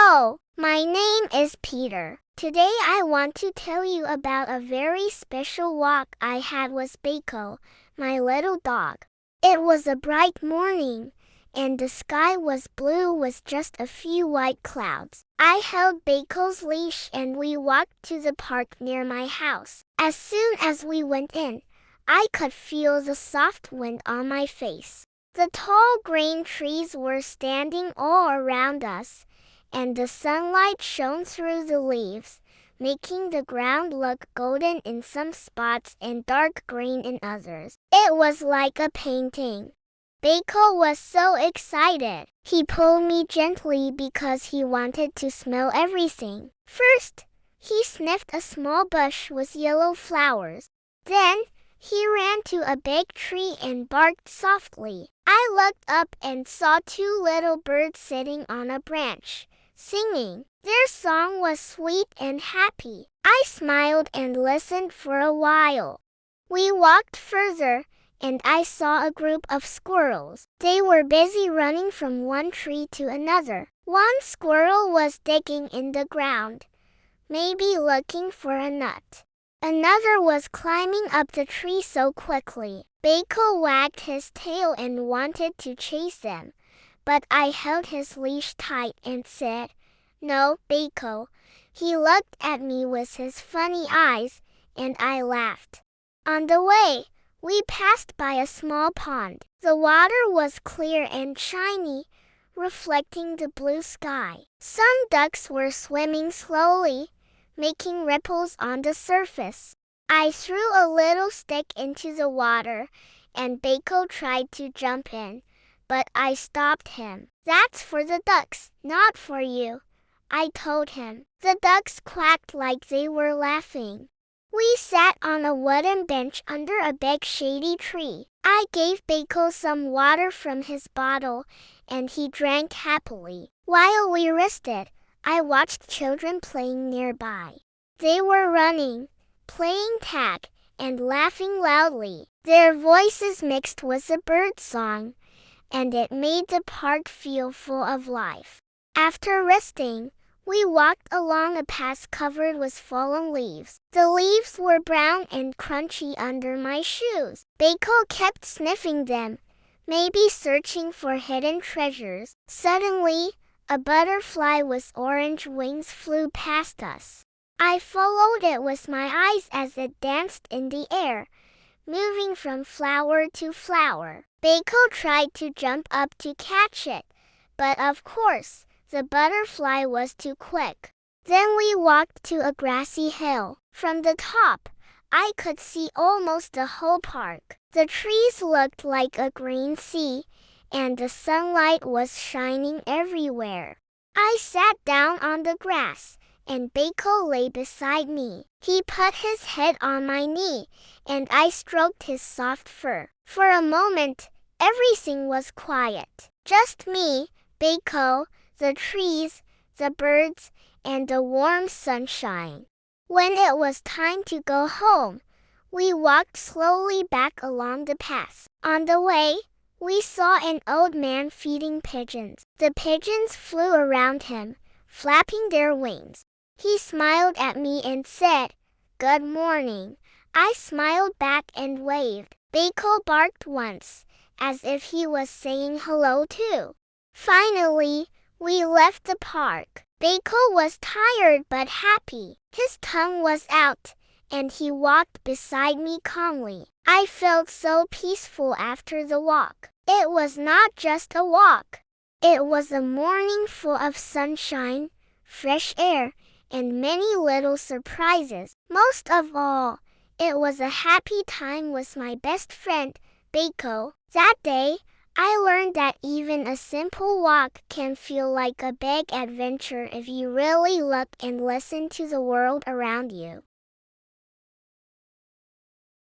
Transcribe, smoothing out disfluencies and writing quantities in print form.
Hello, my name is Peter. Today I want to tell you about a very special walk I had with Beiko, my little dog. It was a bright morning, and the sky was blue with just a few white clouds. I held Beiko's leash and we walked to the park near my house. As soon as we went in, I could feel the soft wind on my face. The tall green trees were standing all around us, and the sunlight shone through the leaves, making the ground look golden in some spots and dark green in others. It was like a painting. Beiko was so excited. He pulled me gently because he wanted to smell everything. First, he sniffed a small bush with yellow flowers. Then, he ran to a big tree and barked softly. I looked up and saw two little birds sitting on a branch, singing. Their song was sweet and happy. I smiled and listened for a while. We walked further, and I saw a group of squirrels. They were busy running from one tree to another. One squirrel was digging in the ground, maybe looking for a nut. Another was climbing up the tree so quickly. Beiko wagged his tail and wanted to chase them, but I held his leash tight and said, "No, Beiko." He looked at me with his funny eyes, and I laughed. On the way, we passed by a small pond. The water was clear and shiny, reflecting the blue sky. Some ducks were swimming slowly, making ripples on the surface. I threw a little stick into the water, and Beiko tried to jump in, but I stopped him. "That's for the ducks, not for you," I told him. The ducks quacked like they were laughing. We sat on a wooden bench under a big shady tree. I gave Beiko some water from his bottle, and he drank happily. While we rested, I watched children playing nearby. They were running, playing tag, and laughing loudly. Their voices mixed with the bird song, and it made the park feel full of life. After resting, we walked along a path covered with fallen leaves. The leaves were brown and crunchy under my shoes. Beiko kept sniffing them, maybe searching for hidden treasures. Suddenly, a butterfly with orange wings flew past us. I followed it with my eyes as it danced in the air, moving from flower to flower. Beiko tried to jump up to catch it, but of course, the butterfly was too quick. Then we walked to a grassy hill. From the top, I could see almost the whole park. The trees looked like a green sea, and the sunlight was shining everywhere. I sat down on the grass, and Beiko lay beside me. He put his head on my knee, and I stroked his soft fur. For a moment, everything was quiet. Just me, Beiko, the trees, the birds, and the warm sunshine. When it was time to go home, we walked slowly back along the path. On the way, we saw an old man feeding pigeons. The pigeons flew around him, flapping their wings. He smiled at me and said, "Good morning." I smiled back and waved. Beiko barked once, as if he was saying hello too. Finally, we left the park. Beiko was tired but happy. His tongue was out, and he walked beside me calmly. I felt so peaceful after the walk. It was not just a walk. It was a morning full of sunshine, fresh air, and many little surprises. Most of all, it was a happy time with my best friend, Beiko. That day, I learned that even a simple walk can feel like a big adventure if you really look and listen to the world around you.